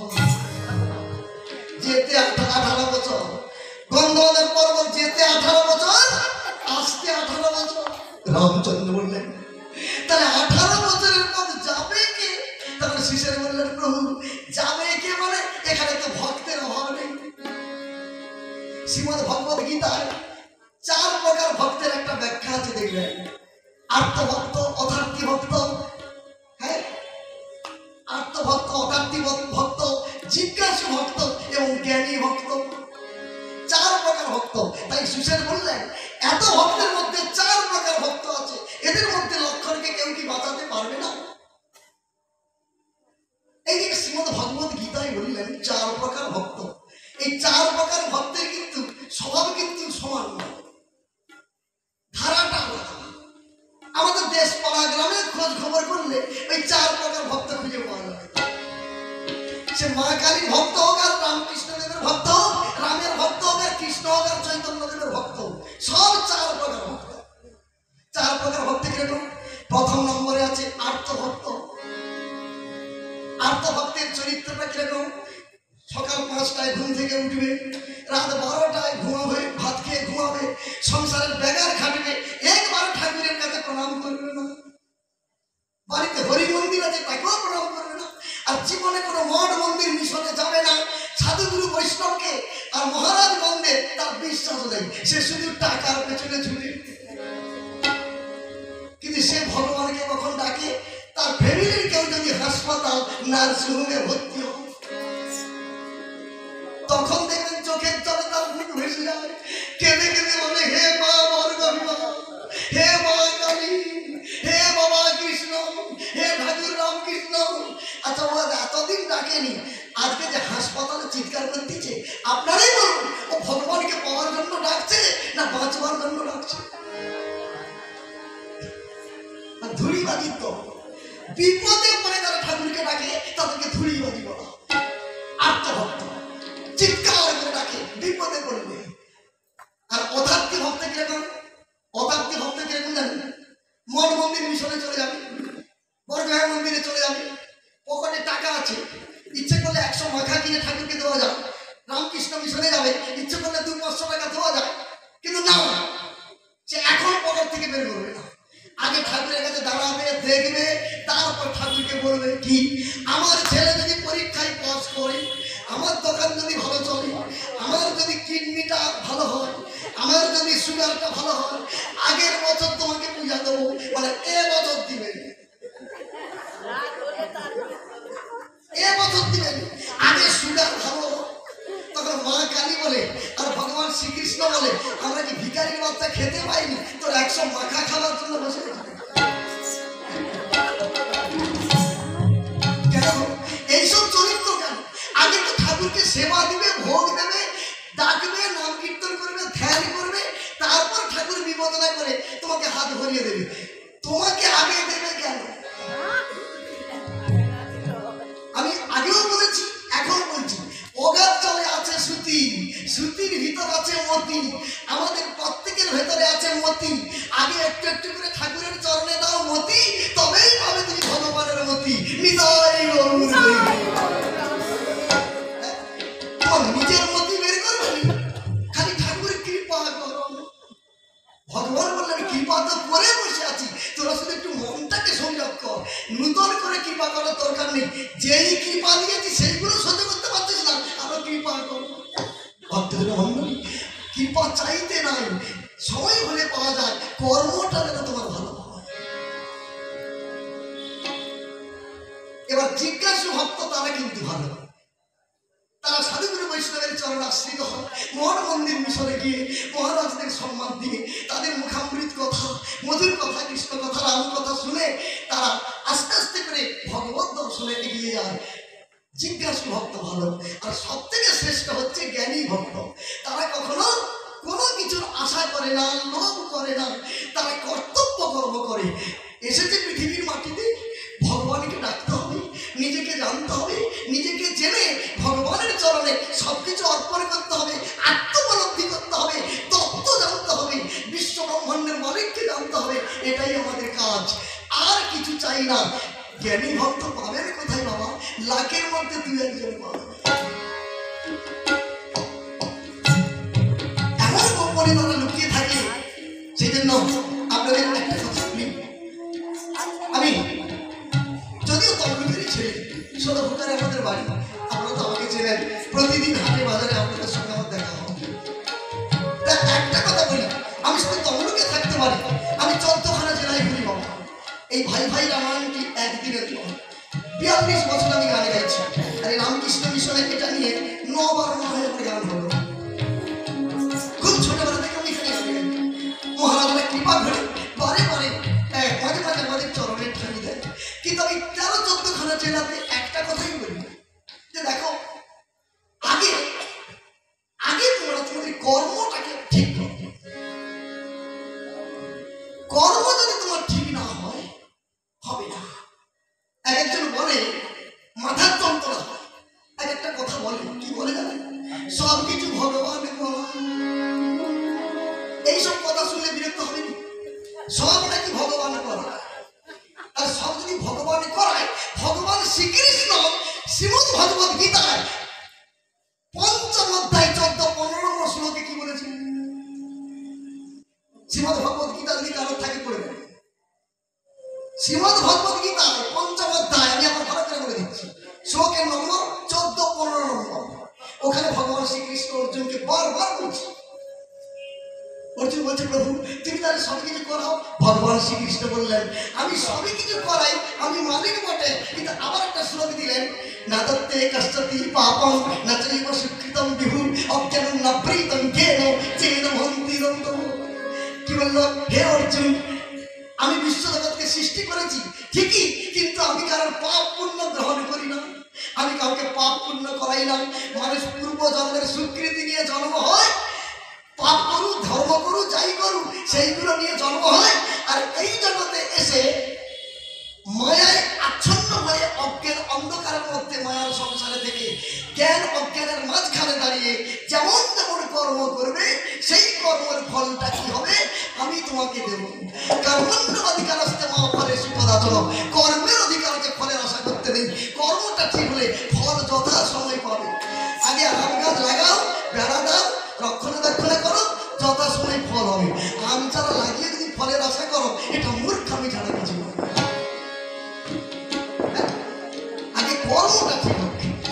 যেতে 18 বছর, গন্ধমাদন পর্বত যেতে 18 বছর, আসতে 18 বছর। রামচন্দ্র বললেন, তাহলে 18 বছরের পর যাবে কে? তারপরে সুসেন বললেন, প্রভু যাবে কে মানে এখানে তো ভক্তের অভাব নেই। শ্রীমদ্ ভগবত গীতায় 4 প্রকার ভক্তের একটা ব্যাখ্যা আছে, দেখবেন। আর্তভক্ত, অথার্থী ভক্ত, হ্যাঁ, আর্তভক্ত, অথার্থী ভক্ত, জিজ্ঞাসু ভক্ত এবং জ্ঞানী ভক্ত। 4 প্রকার ভক্ত। তাই সুসেন বললেন, এত ভক্তের মধ্যে 4 প্রকার ভক্ত আছে, এদের মধ্যে লক্ষণকে কেউ কি বাঁচাতে পারবে না? এই যে শ্রীমদ্ ভগবত গীতায় বললেন 4 প্রকার ভক্ত। এই 4 প্রকার ভক্তের কিন্তু স্বভাব কিন্তু সমান নয়, ধারাটা আলাদা। আমাদের দেশ পাড়া গ্রামে খোঁজ খবর করলে ওই 4 প্রকার ভক্ত খুঁজে পাওয়া যাবে। সে মা কালীর ভক্ত হোক, আর রামকৃষ্ণদেবের ভক্ত হোক, রামের ভক্ত হোক, আর কৃষ্ণ হোক, আর চৈতন্যদেবের ভক্ত হোক, সব 4 প্রকার ভক্ত। 4 প্রকার ভক্ত কিরকম? প্রথম নম্বরে আছে আর্তভক্ত। আর্তভক্তের চরিত্রটা কিরকম? সকাল 5টায় ঘুম থেকে উঠবে, রাত 12টায় ঘুমাবে, ভাত খেয়ে ঘুমাবে, সংসারের বেগার খাটবে, একবার ঠাকুরের কাছে প্রণাম করবে না, বাড়িতে হরি মন্দির আছে তাকেও প্রণাম করবে না, আর জীবনে কোনো মঠ মন্দির মিশনে যাবে না, সাধুগুরু বৈষ্ণবকে আর মহারাজ গন্ধে তার বিশ্বাস নেই, সে শুধু টাকার পেছনে ছুটে। কিন্তু সে ভগবানকে কখন ডাকে? তার ফ্যামিলির কেউ যদি হাসপাতাল নার্সিংহোমে ভর্তি হয়, তখন দেখবেন চোখের জলে তার মুখ ভেসে যাবে, কেঁদে কেঁদে বলে, হে মা বর্গভীমা, হে মা কালী, হে বাবা কৃষ্ণ, হে ঠাকুর রামকৃষ্ণ। আচ্ছা ও এতদিন ডাকেনি, আজকে যে হাসপাতালে চিৎকার করতেছে, আপনারাই বলুন, ও ভগবানকে পাওয়ার জন্য ডাকছে না বাঁচবার জন্য ডাকছে? ধুলিবাজি তো বিপদে পড়ে যারা ঠাকুরকে ডাকে তাদেরকে ধুলিবাজি বলা। আত্মভক্ত চিৎকার করে ডাকে বিপদে পড়লে। আর অথার্থী ভক্ত কিরকম? অথার্থী ভক্ত কিরকম জানেন? মঠ মন্দির মিশনে চলে যাবে, বড় মন্দিরে চলে যাবে, পকেটে টাকা আছে, ইচ্ছে করলে 100 মাখা কিনে ঠাকুরকে দেওয়া যায়। রামকৃষ্ণ মিশনে যাবে, ইচ্ছে করলে 200-500 টাকা দেওয়া যায়, কিন্তু না, সে এখন পকেট থেকে বের করবে না, আগে ঠাকুরের কাছে দাঁড়াবে, দেখবে, তারপর ঠাকুরকে বলবে কি আমার ছেলে যদি পরীক্ষায় পাস করে, আমার দোকান যদি ভালো চলে, আমার যদি কিডনিটা ভালো হয়, আমার যদি সুগারটা ভালো হয়, আগের বছর তোমাকে পূজা দেবো। মানে এ বছর দিবেন, এ বছর দিবেন, আগে সুগার ভালো। তখন মা কালী বলে আর ভগবান শ্রীকৃষ্ণ বলে আমরা কি ভিখারির বাচ্চা খেতে পাইনি, তোর 100 মাখা খাওয়ার জন্য বসে কেন? এইসব চরিত্র কেন? আগে তো ঠাকুরকে সেবা দিবে, ভোগ দেবে, ডাকবে, নাম কীর্তন করবে, ধ্যান করবে, তারপর ঠাকুর বিবেচনা করে তোমাকে হাত ভরিয়ে দেবে। তোমাকে আগে দেবে কেন? আমি আগেও বলেছি, এখন বলছি, অগাধ জলে আছে সুতি, সুতির ভিতর আছে মতি, আমাদের প্রত্যেকের ভেতরে আছে মতি। আগে একটু একটু করে ঠাকুরের চরণে দাও মতি, তবেই পাবে তুমি ভগবানের মতি। নিতাই গৌর। তোমার নিজের মতি বের করবে, খালি ঠাকুরের কৃপা করো। ভগবান বললেন কৃপা তো করে বসে আছি, তোরা শুধু একটু মনটাকে সংযোগ কর, নূতন করে কৃপা করার দরকার নেই। যেই কৃপা দিয়েছি সেইগুলো সহ্য করতে পারছিস না, আরো কৃপা করো। ভক্তদের মন্ডলী, কৃপা চাইতে নাই, সময় হলে পাওয়া যায়, কর্মটা যেন তোমার ভালো হয়। এবার জিজ্ঞাসু ভক্ত তারা কিন্তু ভালো, তারা সাধুগুরু বৈষ্ণবের চরণ আশ্রিত হয়, মঠ মন্দির মিশরে গিয়ে মহারাজদের সম্মান দিয়ে তাদের মুখামৃত কথা, মধুর কথা, কৃষ্ণ কথা, রাম কথা শুনে তারা আস্তে আস্তে করে ভগবত দর্শনে এগিয়ে যায়। জিজ্ঞাসু ভক্ত ভালো। আর সব থেকে শ্রেষ্ঠ হচ্ছে জ্ঞানী ভক্ত। তারা কখনো কোনো কিছুর আশা করে না, লোভ করে না, তারা কর্তব্য কর্ম করে। এসেছে পৃথিবীর মাটিতে, ভগবানকে ডাকতে হবে, নিজেকে জানতে হবে, নিজেকে জেনে ভগবানের চরণে সবকিছু অর্পণ করতে হবে, আত্মোপলব্ধি করতে হবে, তত্ত্ব জানতে হবে, বিশ্ব ব্রহ্মাণ্ডের মালিককে জানতে হবে। এটাই আমাদের কাজ, আর কিছু চাই না। জ্ঞানী ভক্ত পাবেন কোথায় বাবা? লাখের মধ্যে 2-1 পাবেন। এমন গোপনে তারা লুকিয়ে থাকে। সেই জন্য আপনাদের একটা কথা বলি, আমি যদিও তমলুকেরই ছেলে, ষোলভুতারে আমাদের বাড়ি, আপনারা তো আমাকে চেনেন, প্রতিদিন হাটে বাজারে আপনাদের সঙ্গে আমার দেখা হয়। একটা কথা বলি, আমি শুধু তমলুকে থাকতে পারি, আমি 14খানা জেলায় ঘুরি বাবা। এই ভাই ভাই রামায়ণটি একদিনের পর 42 বছর আমি গানে গাইছি। আর এই রামকৃষ্ণ মিশনে এটা নিয়ে 9বার মনে হয় গান হলো। খুব ছোটবেলা থেকে আমি এখানে গান গাই। মহারাজের কৃপা করে বারে বারে মাঝে মাঝে আমাদের চরণের ঠানি দেয়। কিন্তু আমি 13-14খানা জেলাতে একটা কথাই বলি যে দেখো, আগে আগে তোমরা তোমাদের কর্মটাকে ঠিক করো। কর্ম যদি তোমার ঠিক না হয়, হবে না। একজন বলে মাথার যন্ত্রণা হয়, আর একটা কথা বলে, কি বলে জানেন? সব কিছু ভগবান করা। এইসব কথা শুনলে বিরক্ত হবে না? সব নাকি ভগবান করা, আর সব যদি ভগবান করায়, ভগবান শ্রীকৃষ্ণ শ্রীমদ্ ভগবত গীতায় 5ম অধ্যায় 14-15 শ্লোকে কি বলেছেন? শ্রীমদ্ ভগবত গীতা যদি কারোর থাকে পড়ে দেবে। শ্রীমদ্ ভগবত গীতা 5ম অধ্যায়, আমি আমার ভালো করে বলে দিচ্ছি, শ্লোকের নম্বর 14-15 নম্বর। ওখানে ভগবান শ্রীকৃষ্ণ অর্জুনকে বারবার বলছে, অর্জুন বলছে প্রভু তুমি তাহলে সব কিছু করাও। ভগবান শ্রীকৃষ্ণ বললেন আমি সবই কিছু করাই, আমি মালিক বটে। কিন্তু আবার একটা শ্লোক দিলেন, না দত্তে কষ্টতি পাপং না চৈব সুকৃতম বিহু অজ্ঞানং না প্রীতং জ্ঞেন চেন মন্তি দন্তম। কি বলল? হে অর্জুন, আমি বিশ্ব জগৎকে সৃষ্টি করেছি ঠিকই, কিন্তু আমি কারোর পাপ পুণ্য গ্রহণ করি না, আমি কাউকে পাপ পুণ্য করাই না। মানুষ পূর্ব জন্মের স্বীকৃতি নিয়ে জন্ম হয়, পাপ করু, ধর্ম করু, যাই করু, সেইগুলো নিয়ে জন্ম হয়। আর এই জগতে এসে মায়ায় আচ্ছন্ন হয়ে অজ্ঞান অন্ধকারের মধ্যে মায়ার সংসারে থেকে জ্ঞান অজ্ঞানের মাঝখানে দাঁড়িয়ে যেমন যেমন কর্ম করবে, সেই কর্মের ফলটা কি হবে আমি তোমাকে দেব। কর্মণ্য অধিকার আসতে মা ফলে সুখদাচন, কর্মের অধিকারকে ফলের আশা করতে নেই। কর্মটা ঠিক হলে ফল যথা সময় পাবে। আগে আম গাছ লাগাও, বেড়া দাও, রক্ষণাবেক্ষণা করো, যথা সময় ফল হবে। আম চারা লাগিয়ে যদি ফলের আশা করো, এটা মূর্খামি ছাড়া কিছু নয়।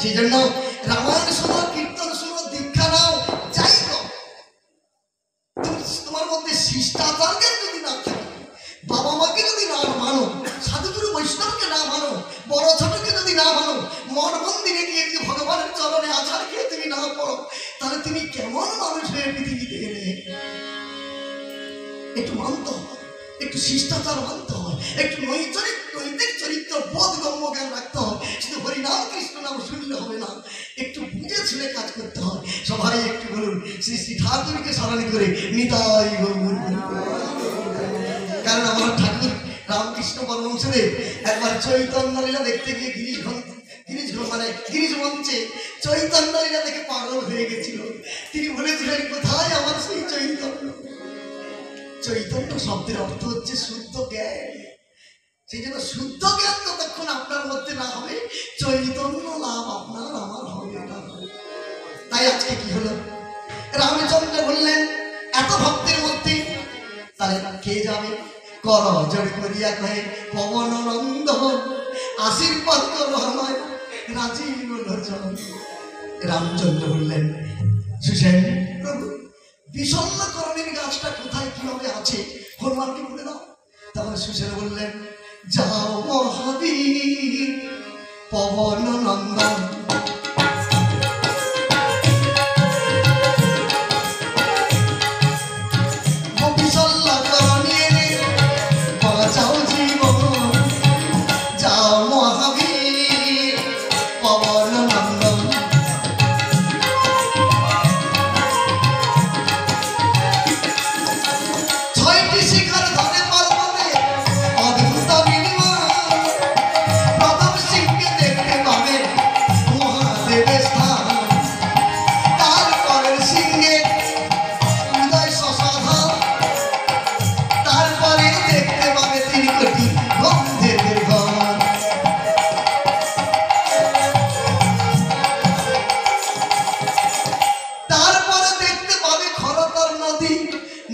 সেই জন্য রামায়ণ শোনো, কীর্তন শোনো, দীক্ষা নাও, যাই হোক, তোমার মধ্যে শিষ্টাচারকে যদি না থাকে, বাবা মাকে যদি না মানো, সাধুগুরু বৈষ্ণবকে না মানো, বড় ছোটকে যদি না মানো, মন মন্দিরে গিয়ে যদি ভগবানের চরণে আচার খেয়ে তুমি না পড়ো, তাহলে তুমি কেমন মানুষ হয়ে পৃথিবীতে এলে? একটু মানতে হয়, একটু শিষ্টাচার মানতে হয়, একটু নৈতিক চরিত্র বোধগম্য জ্ঞান রাখতে হয়। শুধু হরিনাম কৃষ্ণ নাম শুনলে হবে না, একটু বুঝে শুনে কাজ করতে হয়। সবাই একটু বলুন শ্রী শ্রী ঠাকুরকে স্মরণ করে নিতাই গৌর। কারণ আমার ঠাকুর রামকৃষ্ণ পরমহংসদেব একবার চৈতন্য লীলা দেখতে গিয়ে গিরিশ মঞ্চে চৈতন্য লীলা দেখে পাগল হয়ে গেছিল। তিনি বলেছিলেন, কোথায় আমার সেই চৈতন্য? চৈতন্য শব্দের অর্থ হচ্ছে শুদ্ধ জ্ঞান। সেই জন্য শুদ্ধ জ্ঞান যতক্ষণ আপনার মধ্যে না হবে, চৈতন্য লাভ আপনার আমার হবে না। তাই আজকে কি হলো, রামচন্দ্র বললেন এত ভক্তের মধ্যে তাহলে কে যাবে? কর জোর করিয়া কহে পবন নন্দন, আশীর্বাদ করো আমায় রাজীব লোচন। রামচন্দ্র বললেন, সুসেন প্রভু, বিষণ্ণকরণের গাছটা কোথায় কিভাবে আছে হনুমানকে বলে দাও। তখন সুসেন বললেন, যাও মহাবীর পবন নন্দন,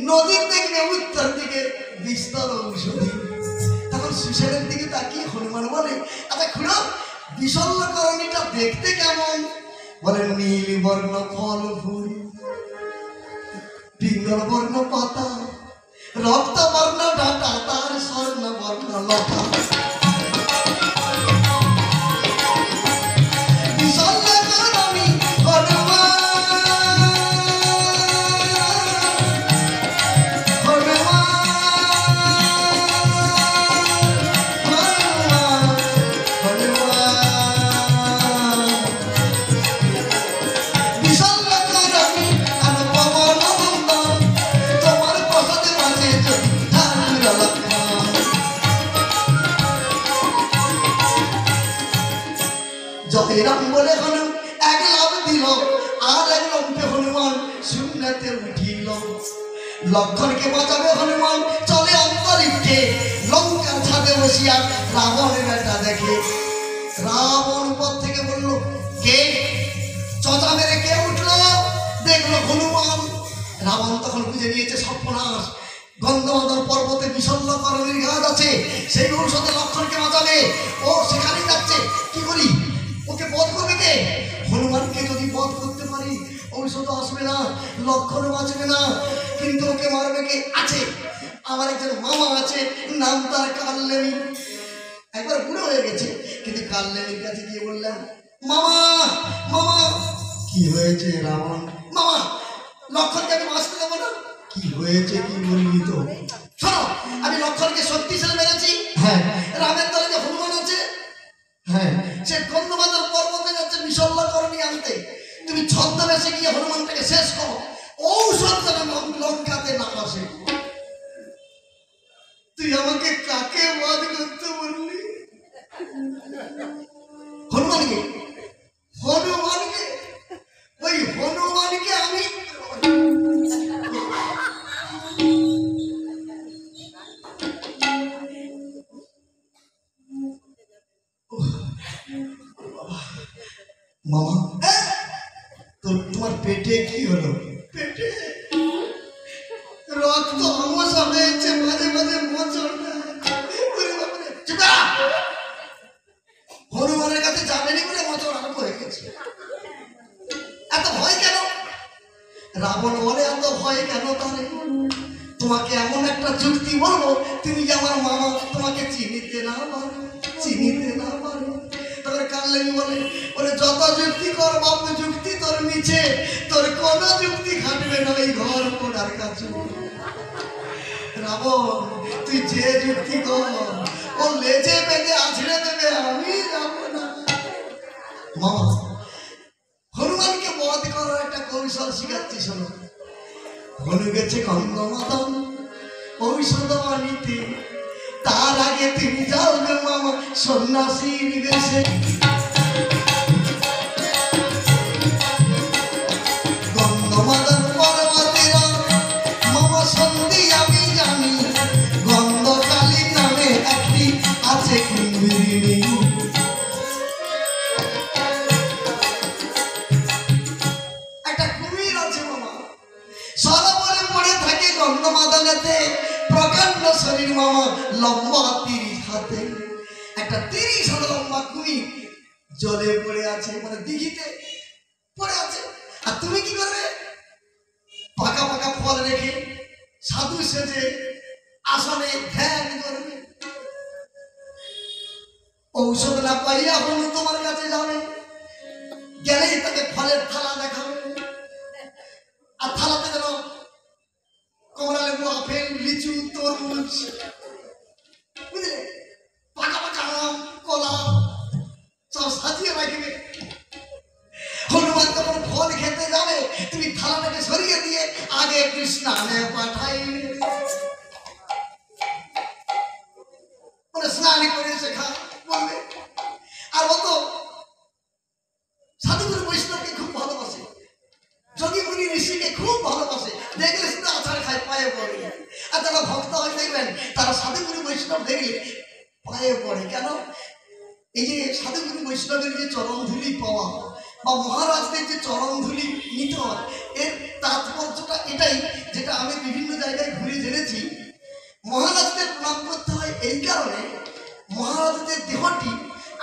নদীর দেখবে উত্তর দিকে বিস্তর ঔষধি। তখন সুসেনের দিকে তাকিয়ে হনুমান বলে, আচ্ছা খুড়ো, বিষণ্ণকরণীটা দেখতে কেমন? বলে, নীল বর্ণ ফল ফুল, পিঙ্গল বর্ণ পাতা, রক্ত বর্ণ ডাঁটা, তার স্বর্ণ বর্ণ লতা। জয়রাম বলে হনু এক লাভ দিল, আর এক লম্পে হনুমান শূন্যতে উঠিল। লক্ষণকে বাঁচাবে হনুমান চলে অন্তরিক্ষে, লঙ্কার ছাদে বসিয়া রাবণের বেটা দেখে। রাবণ উপর থেকে বলল, কে? চচা মেরে কে উঠলো? দেখলো হনুমান। রাবণ তখন বুঝে নিয়েছে সর্বনাশ, গন্ধমাদন পর্বতে বিষণ্ণকরণের গাছ আছে, সেই ঔষধে লক্ষণকে বাঁচাবে। ও সেখানেই যাচ্ছে, কি করি? ওকে বধ করবে কে? হনুমানকে যদি বধ করতে পারি ঔষধ আসবে না, লক্ষণ বাঁচবে না, কিন্তু ওকে মারবে কে? আছে আমার একজন মামা আছে, নাম তার কাল্লেমি। একবার বুড়ো হয়ে গেছে, কিন্তু কাল্লেমির কাছে গিয়ে বললাম, মামা মামা। কি হয়েছে রাবণ? মামা, লক্ষণকে আমি বাঁচতে দেবো না। কি হয়েছে কি বলবি তো? শোনো, আমি লক্ষণকে শক্তিশালী মেরেছি। হ্যাঁ। রামের দলে যে হনুমান আছে, হ্যাঁ, সে গন্ধমাদন পর্বতে যাচ্ছে বিষণ্ণকরণী আনতে। তুমি ছদ্মবেশে গিয়ে হনুমানটাকে শেষ করো, ঔষধ যেন লঙ্কাতে না আসে। তুই আমাকে কাকে বধ করতে বললি? হনুমানকে। হনুমানকে? ওই হনুমানকে আমি মামা, তোমার পেটে কি হলো? পেটে রক্ত আমসা হয়েছে, মাঝে মাঝে মোচড়। হনুমানের কাছে যাবেনি বলে মোচড় আরম্ভ হয়ে গেছে। রাবণ বলে এত ভয় কেন তারে? তোমাকে এমন একটা যুক্তি বলবো তুমি যে আমার মামা, তোমাকে চিনিতে না পারো, চিনিতে না পারো। তখন কাল্লেনি বলে ওরে যত যুক্তি কর বাবু, যুক্তি তোর মিছে, তোর কোন যুক্তি খাটবে না ওই ঘর পোড়ার কাছে। রাবণ তুই যে যুক্তি কর, ও লেজে বেঁধে আছড়ে দেবে, আমি যাবো না। মামা হনুমানকে বধ করার একটা কৌশল শিখাচ্ছি শোনো। হনু গেছে গন্ধমাদন ঔষধ আনিতে, তার আগে তুমি যাও গে মামা সন্ন্যাসীর বেশে। গন্ধমাদন পর্বতের মামা সন্ধি আমি জানি, গন্ধকালী নামে একটি আছে কুম্ভীরিণী। একটা কুমির আছে মামা, সরোবরে পড়ে থাকে গন্ধমাদনেতে, প্রকাণ্ড শরীর মামা, লম্বা 30 হাতে। একটা 30 হাত লম্বা কুমির জলে পড়ে আছে, মানে দিঘিতে পড়ে আছে। আর তুমি কি করবে? পাকা পাকা ফল রেখে সাধু সেজে আসনে ধ্যান করবে। ঔষধ না পাইয়া হনু তোমার কাছে যাবে, গেলেই তাকে ফলের থালা দেখাবে, আর থালাতে যেন কমলা লেবু, আপেল, লিচু, তরমুজ, বুঝলে, পাকা পাকা আম, কলা সব সাজিয়ে রাখবে। হনুমান যখন ফল খেতে যাবে, তুমি থালাটাকে সরিয়ে দিয়ে আগে একটু স্নানে পাঠাইবে, মানে স্নান করে শেখা বলবে। আর ও তো সাধুগুরু বৈষ্ণবকে খুব ভালোবাসে, যোগী মুনি ঋষিকে খুব ভালোবাসে, দেখলে শুধু আচার খায়, পায়ে পড়ে। আর যারা ভক্ত হয় দেখবেন তারা সাধুগুরু বৈষ্ণব দেখলে পায়ে পড়ে। কেন? এই যে সাধুগুরু বৈষ্ণবের যে চরণ ধুলি পাওয়া বা মহারাজদের যে চরণ ধুলি নিতে হয়, এর তাৎপর্যটা এটাই, যেটা আমি বিভিন্ন জায়গায় ঘুরে জেনেছি। মহারাজদের প্রণাম করতে হয় এই কারণে, মহারাজদের দেহটি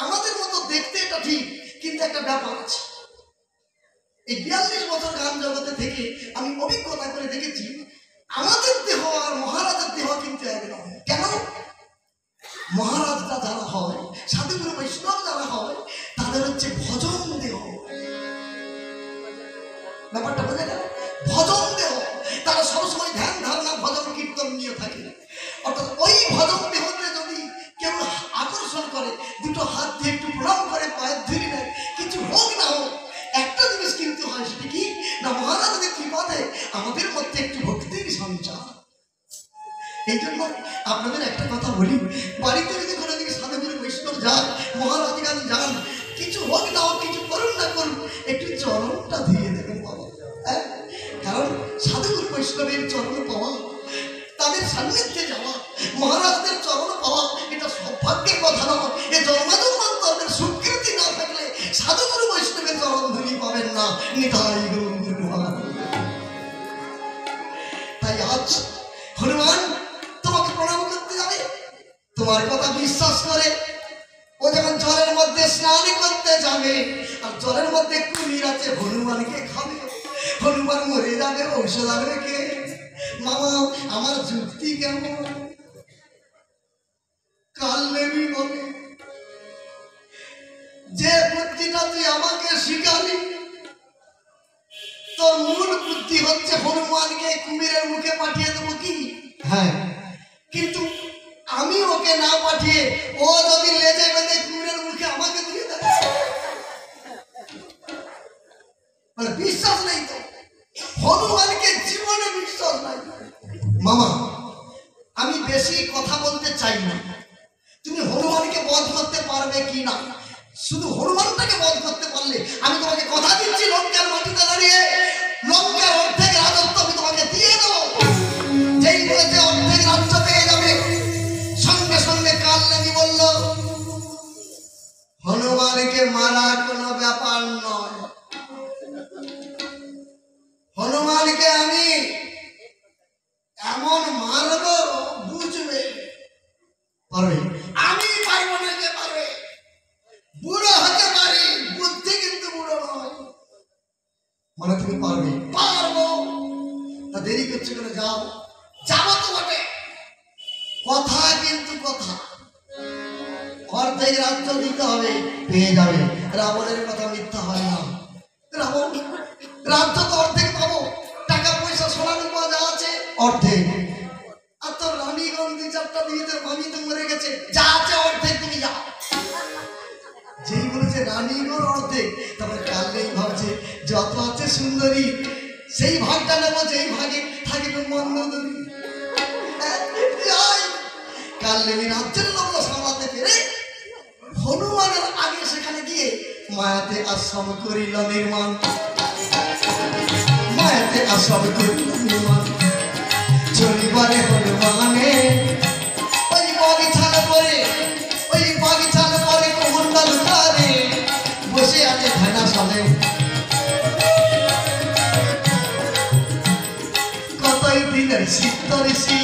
আমাদের মতো দেখতে এটা ঠিক, কিন্তু একটা ব্যাপার আছে। এই 42 বছর গান জগতে থেকে আমি অভিজ্ঞতা করে দেখেছি, আমাদের দেহ আর মহারাজের দেহ কিন্তু এক নয়। কেন? মহারাজরা যারা হয়, সাধুগুরু বৈষ্ণব যারা হয়, তাদের হচ্ছে ভজন দেহ। ব্যাপারটা বোঝা গেল? ভজন দেহ, তারা সবসময় ধ্যান ধারণা ভজন কীর্তন নিয়ে থাকে। অর্থাৎ ওই ভজন দেহতে যদি কেউ আকর্ষণ করে, দুটো হাত দিয়ে একটু প্রণাম করে, পায়ের ধুলি নেয়, কিছু হোক না হোক, একটা জিনিস কিন্তু হয়, সেটা কি না, মহারাজদের কৃপাতে আমাদের মধ্যে একটু ভক্তির সঞ্চার। এই জন্য আপনাদের একটা কথা বলি, বাড়িতে যদি কোনো দিকে সাধুগুরু বৈষ্ণব যান, মহারাজ গান যান, কিছু হোক না হোক, কিছু করুন না করুন, একটু চরণটা দিয়ে দেবেন বাবা। হ্যাঁ, কারণ সাধুগুরু বৈষ্ণবের চরণ পাওয়া, তাদের সান্নিধ্যে যাওয়া, মহারাজদের চরণ পাওয়া, এটা সৌভাগ্যের কথা নয়। এ জন্মান্তরের স্বীকৃতি না থাকলে সাধুগুরু বৈষ্ণবের চরণ ধুলি পাবেন না। নিতাই গৌর মহারাজ। তাই আজ হনুমান তোমাকে প্রণাম করতে যাবে, তোমার কথা বিশ্বাস করে ও যখন জলের মধ্যে স্নান করতে যাবে, আর জলের মধ্যে কুমির আছে, হনুমানকে খাবে, হনুমান মরে যাবে, ঔষধ আনবে কে? মামা আমার যুক্তি কেমন? কাল্লেনি বলে যে বুদ্ধিটা তুই আমাকে শিখালি, তোর মূল বুদ্ধি হচ্ছে হনুমানকে কুমিরের মুখে পাঠিয়ে দেবো কি? হ্যাঁ, কিন্তু আমি ওকে না পাঠিয়ে ও যদি লেজে বেঁধে কুমিরের মুখে আমাকে দিয়ে দেবে, মানে বিশ্বাস নেই তো, হনুমানকে জীবনে বিশ্বাস নাই। মামা আমি বেশি কথা বলতে চাই না, তুমি হনুমানকে বধ করতে পারবে কি না, শুধু হনুমানটাকে বধ করতে পারলে আমি তোমাকে কথা দিচ্ছি, লঙ্কার মাটিতে দাঁড়িয়ে লঙ্কার অর্ধেক রাজত্ব আমি তোমাকে দিয়ে দেবো। যেই বলেছে অর্ধেক রাজ্য পেয়ে যাবে, সঙ্গে সঙ্গে কাল্লেনি বলল, হনুমানকে মারা কোনো ব্যাপার নয়, হনুমানকে আমি এমন মারবো বুঝবে। পারবে? আমি পারবো না, কে পারবে? বুড়ো হতে পারি, বুদ্ধি কিন্তু বুড়ো নয়। মানে তুমি পারবে? পারবো। তা দেরি করছো কেন? যাও। যাবো তো বটে, কথা কিন্তু কথা। অর্ধেক রাজ্য দিতে হবে, পেয়ে যাবে। রাবণের কথা মিথ্যা হয় না। রাবণ রাজ্য তো অর্ধেক পাবো, টাকা পয়সা সোনা রূপা যা আছে অর্ধেক। আর তোর রানীগঞ্জ 2-4টা বিয়েতে ভাঙি তো মরে গেছে, যা আছে অর্ধেক, তুমি যাও। যেই বলেছে রানীগঞ্জ অর্ধেক, তারপরে কালকেই ভাবছে যত আছে সুন্দরী সেই ভাগটা নেবো, যেই ভাগে থাকিবে মন্দোদরী। যাই কালনেমি রাজ্যের লোক সামলাতে পেরে হনুমানের আগে সেখানে গিয়ে মায়াতে আশ্রম করিল নির্মাণ। মায়াতে আশ্রম করিল নির্মাণ। চলিবারে হনুমানে ওই বাগিচালে পরে, ওই বাগিচালে পরে কুমন্ডল ঘরে বসে আছে ধ্যানা সালে। কতই দিনের সিদ্ধ ঋষি,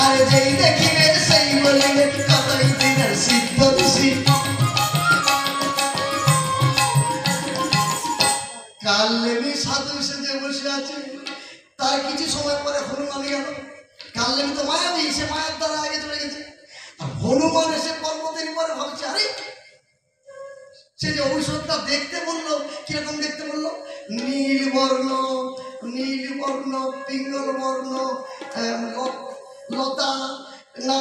আরে যেই দেখিবে সেই বলিবে কতই দিনের সিদ্ধ ঋষি। কালনেমি সাধু সেজে বসে আছে। তার কিছু সময় পরে হনুমান গেল। কালনেমি তো মায়াবী, সে মায়ার দ্বারা আগে চলে গেছে। আর হনুমান এসে পর্বতের পরে ভাবছে, আরে সে যে ঔষধটা দেখতে বললো, কিরকম দেখতে বললো? নীল বর্ণ, নীল বর্ণ, পিঙ্গল বর্ণ, লতা না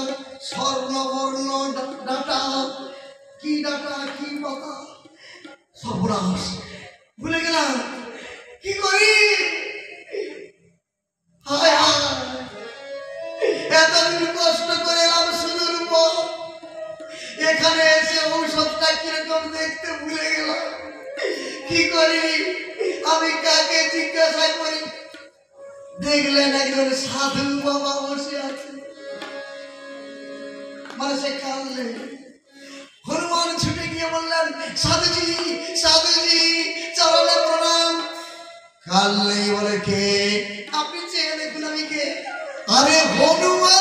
স্বর্ণবর্ণ ডাটা, কি ডাটা কি পাতা, সর্বনাশ ভুলে গেলাম, কি করি? হায় হায়, এতদিন কষ্ট করে এলাম সুদূর পথ, এখানে এসে ঔষধটা কিরকম দেখতে ভুলে গেলাম। কি করি? আমি কাকে জিজ্ঞাসা করি? দেখলেন একজন সাধু বাবা বসে আছে, মানে সে কাঁদলেন। হনুমান ছুটে গিয়ে বললেন, সাধুজি সাধুজি চরণে প্রণাম। কাঁদলেই বলে, কে? আপনি চেয়ে দেখুন আমি কে। আরে হনুমান।